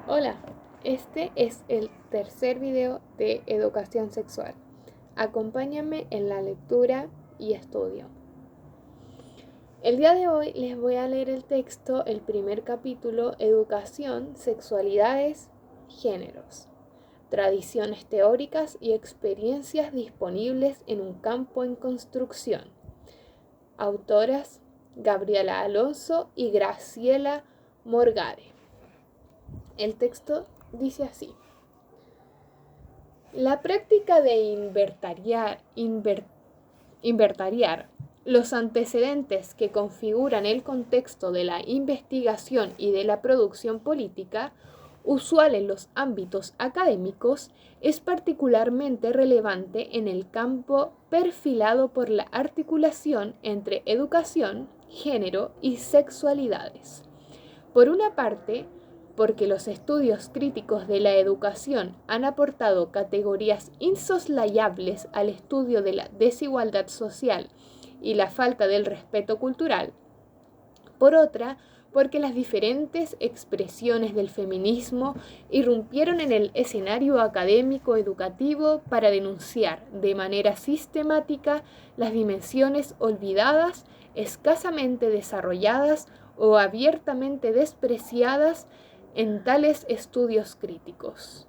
Hola, este es el tercer video de educación sexual. Acompáñame en la lectura y estudio. El día de hoy les voy a leer el texto, el primer capítulo, Educación, Sexualidades, Géneros, Tradiciones teóricas y experiencias disponibles en un campo en construcción. Autoras Gabriela Alonso y Graciela Morgade. El texto dice así. La práctica de inventariar los antecedentes que configuran el contexto de la investigación y de la producción política, usual en los ámbitos académicos, es particularmente relevante en el campo perfilado por la articulación entre educación, género y sexualidades. Por una parte, porque los estudios críticos de la educación han aportado categorías insoslayables al estudio de la desigualdad social y la falta del respeto cultural. Por otra, porque las diferentes expresiones del feminismo irrumpieron en el escenario académico educativo para denunciar de manera sistemática las dimensiones olvidadas, escasamente desarrolladas o abiertamente despreciadas en tales estudios críticos.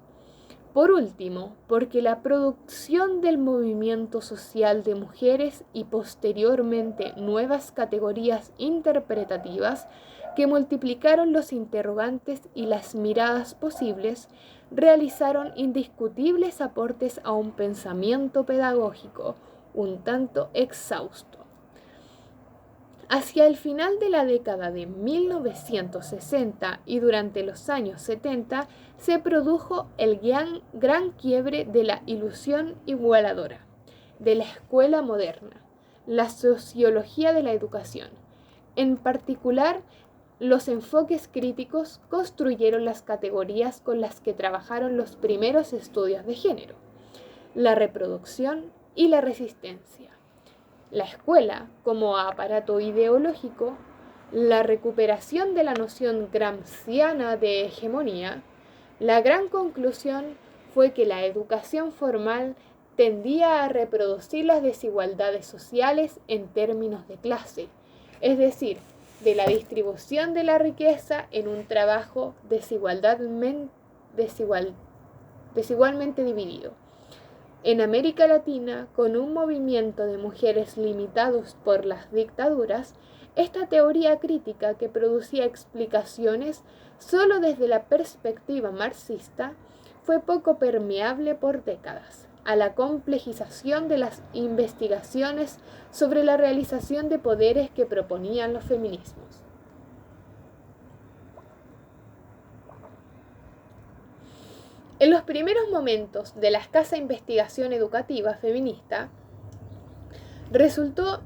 Por último, porque la producción del movimiento social de mujeres y posteriormente nuevas categorías interpretativas que multiplicaron los interrogantes y las miradas posibles, realizaron indiscutibles aportes a un pensamiento pedagógico un tanto exhausto. Hacia el final de la década de 1960 y durante los años 70 se produjo el gran quiebre de la ilusión igualadora, de la escuela moderna, la sociología de la educación. En particular, los enfoques críticos construyeron las categorías con las que trabajaron los primeros estudios de género, la reproducción y la resistencia. La escuela como aparato ideológico, la recuperación de la noción gramsciana de hegemonía, la gran conclusión fue que la educación formal tendía a reproducir las desigualdades sociales en términos de clase, es decir, de la distribución de la riqueza en un trabajo desigualmente dividido. En América Latina, con un movimiento de mujeres limitados por las dictaduras, esta teoría crítica que producía explicaciones solo desde la perspectiva marxista fue poco permeable por décadas a la complejización de las investigaciones sobre la realización de poderes que proponían los feminismos. En los primeros momentos de la escasa investigación educativa feminista, resultó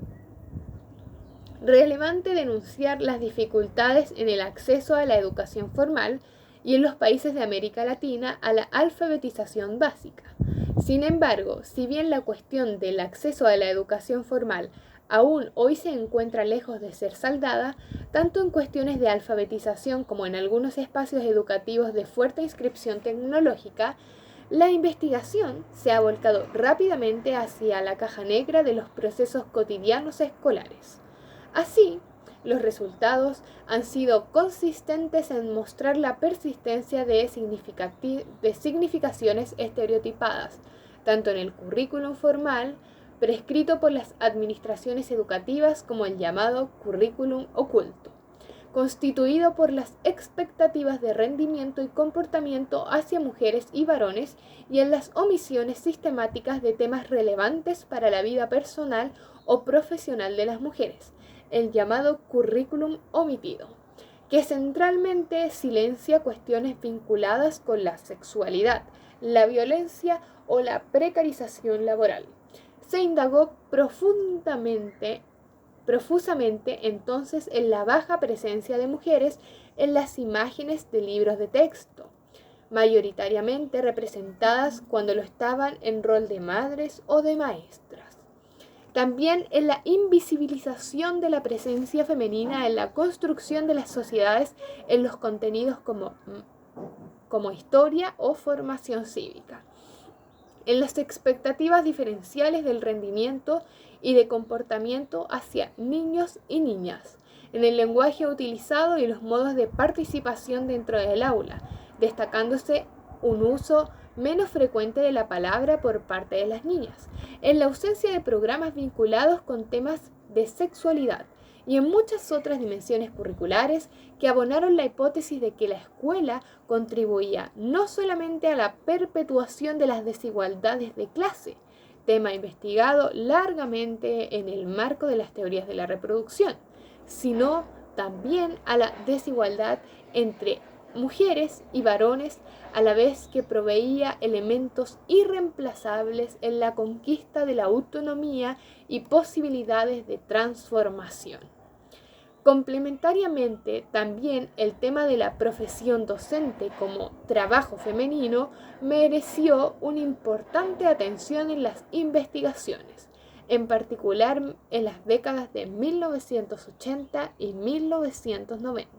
relevante denunciar las dificultades en el acceso a la educación formal y en los países de América Latina a la alfabetización básica. Sin embargo, si bien la cuestión del acceso a la educación formal aún hoy se encuentra lejos de ser saldada, tanto en cuestiones de alfabetización como en algunos espacios educativos de fuerte inscripción tecnológica, la investigación se ha volcado rápidamente hacia la caja negra de los procesos cotidianos escolares. Así, los resultados han sido consistentes en mostrar la persistencia de significaciones estereotipadas, tanto en el currículum formal, prescrito por las administraciones educativas, como el llamado currículum oculto, constituido por las expectativas de rendimiento y comportamiento hacia mujeres y varones y en las omisiones sistemáticas de temas relevantes para la vida personal o profesional de las mujeres, el llamado currículum omitido, que centralmente silencia cuestiones vinculadas con la sexualidad, la violencia o la precarización laboral. Se indagó profusamente entonces en la baja presencia de mujeres en las imágenes de libros de texto, mayoritariamente representadas cuando lo estaban en rol de madres o de maestras. También en la invisibilización de la presencia femenina en la construcción de las sociedades en los contenidos como como historia o formación cívica. En las expectativas diferenciales del rendimiento y de comportamiento hacia niños y niñas, en el lenguaje utilizado y los modos de participación dentro del aula, destacándose un uso menos frecuente de la palabra por parte de las niñas, en la ausencia de programas vinculados con temas de sexualidad y en muchas otras dimensiones curriculares que abonaron la hipótesis de que la escuela contribuía no solamente a la perpetuación de las desigualdades de clase, tema investigado largamente en el marco de las teorías de la reproducción, sino también a la desigualdad entre mujeres y varones, a la vez que proveía elementos irreemplazables en la conquista de la autonomía y posibilidades de transformación. Complementariamente, también el tema de la profesión docente como trabajo femenino mereció una importante atención en las investigaciones, en particular en las décadas de 1980 y 1990.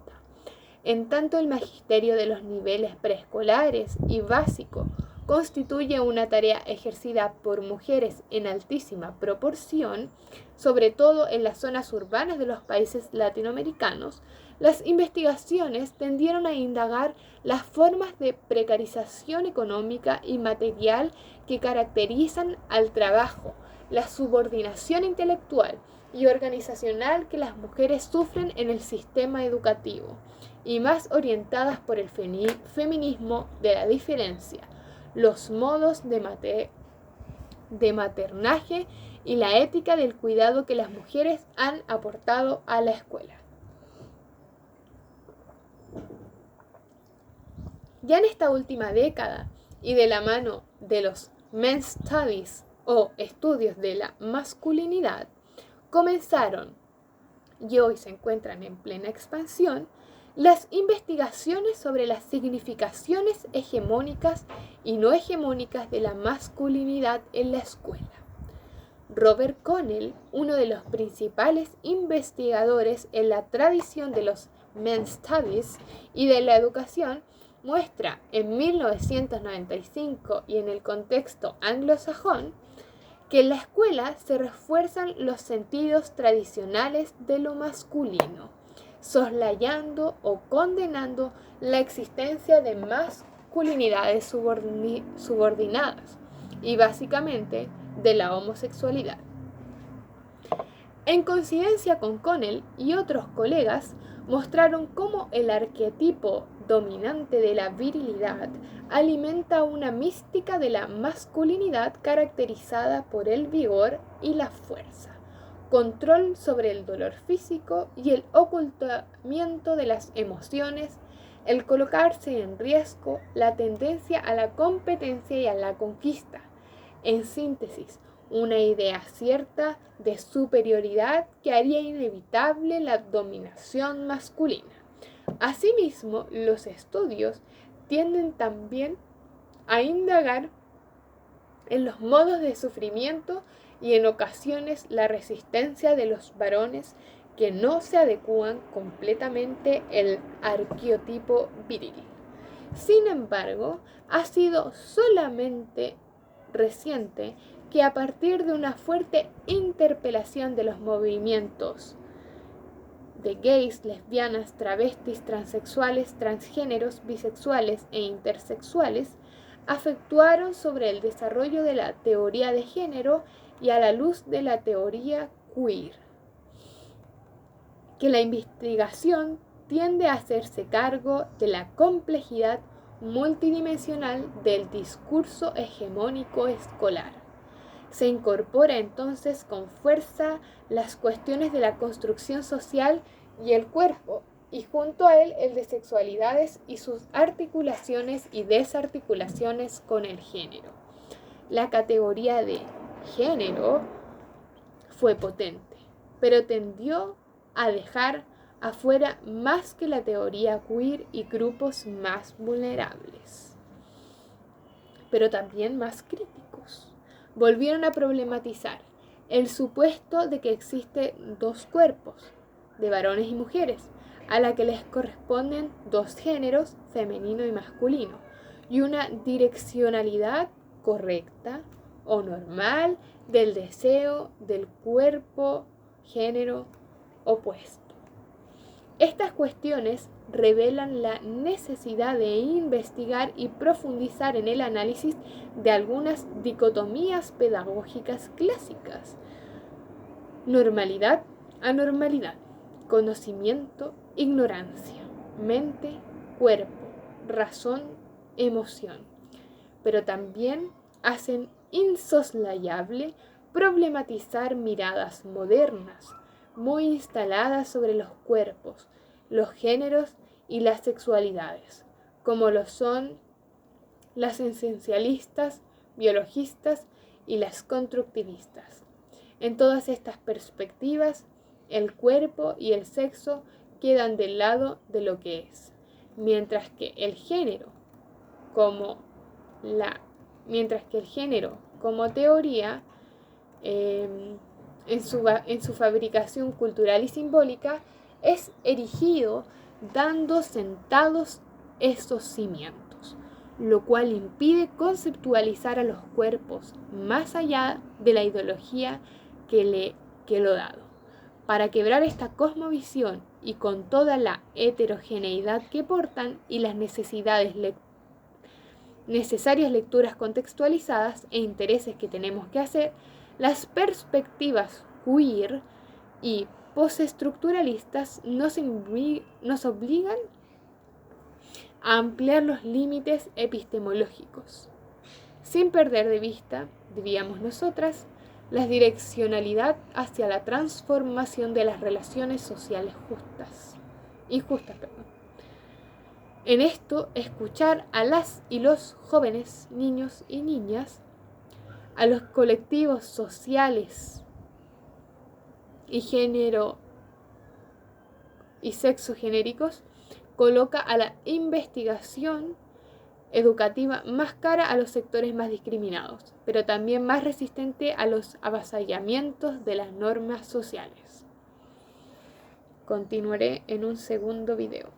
En tanto, el magisterio de los niveles preescolares y básico constituye una tarea ejercida por mujeres en altísima proporción, sobre todo en las zonas urbanas de los países latinoamericanos. Las investigaciones tendieron a indagar las formas de precarización económica y material que caracterizan al trabajo, la subordinación intelectual y organizacional que las mujeres sufren en el sistema educativo, y más orientadas por el feminismo de la diferencia, los modos de maternaje y la ética del cuidado que las mujeres han aportado a la escuela. Ya en esta última década, y de la mano de los Men's Studies o estudios de la masculinidad, comenzaron, y hoy se encuentran en plena expansión, las investigaciones sobre las significaciones hegemónicas y no hegemónicas de la masculinidad en la escuela. Robert Connell, uno de los principales investigadores en la tradición de los Men's Studies y de la educación, muestra en 1995 y en el contexto anglosajón que en la escuela se refuerzan los sentidos tradicionales de lo masculino, soslayando o condenando la existencia de masculinidades subordinadas y básicamente de la homosexualidad. En coincidencia con Connell y otros colegas, mostraron cómo el arquetipo dominante de la virilidad alimenta una mística de la masculinidad caracterizada por el vigor y la fuerza, control sobre el dolor físico y el ocultamiento de las emociones, el colocarse en riesgo, la tendencia a la competencia y a la conquista. En síntesis, una idea cierta de superioridad que haría inevitable la dominación masculina. Asimismo, los estudios tienden también a indagar en los modos de sufrimiento y en ocasiones la resistencia de los varones que no se adecúan completamente al arquetipo viril. Sin embargo, ha sido solamente reciente que a partir de una fuerte interpelación de los movimientos de gays, lesbianas, travestis, transexuales, transgéneros, bisexuales e intersexuales, afectuaron sobre el desarrollo de la teoría de género y a la luz de la teoría queer, que la investigación tiende a hacerse cargo de la complejidad multidimensional del discurso hegemónico escolar. Se incorpora entonces con fuerza las cuestiones de la construcción social y el cuerpo, y junto a él el de sexualidades y sus articulaciones y desarticulaciones con el género. La categoría de género fue potente, pero tendió a dejar afuera más que la teoría queer y grupos más vulnerables, pero también más críticos. Volvieron a problematizar el supuesto de que existen dos cuerpos, de varones y mujeres, a la que les corresponden dos géneros femenino y masculino, y una direccionalidad correcta o normal del deseo del cuerpo, género opuesto. Estas cuestiones revelan la necesidad de investigar y profundizar en el análisis de algunas dicotomías pedagógicas clásicas: normalidad, anormalidad, conocimiento, ignorancia, mente, cuerpo, razón, emoción. Pero también hacen insoslayable problematizar miradas modernas, muy instaladas sobre los cuerpos, los géneros y las sexualidades, como lo son las esencialistas, biologistas y las constructivistas. En todas estas perspectivas, el cuerpo y el sexo quedan del lado de lo que es, mientras que el género como teoría en su fabricación cultural y simbólica es erigido dando sentados estos cimientos, lo cual impide conceptualizar a los cuerpos más allá de la ideología que lo dado. Para quebrar esta cosmovisión y con toda la heterogeneidad que portan y las necesarias lecturas contextualizadas e intereses que tenemos que hacer, las perspectivas queer y postestructuralistas nos obligan a ampliar los límites epistemológicos, sin perder de vista, diríamos nosotras, la direccionalidad hacia la transformación de las relaciones sociales injustas. En esto, escuchar a las y los jóvenes, niños y niñas, a los colectivos sociales y género y sexo genéricos, coloca a la investigación educativa más cara a los sectores más discriminados, pero también más resistente a los avasallamientos de las normas sociales. Continuaré en un segundo video.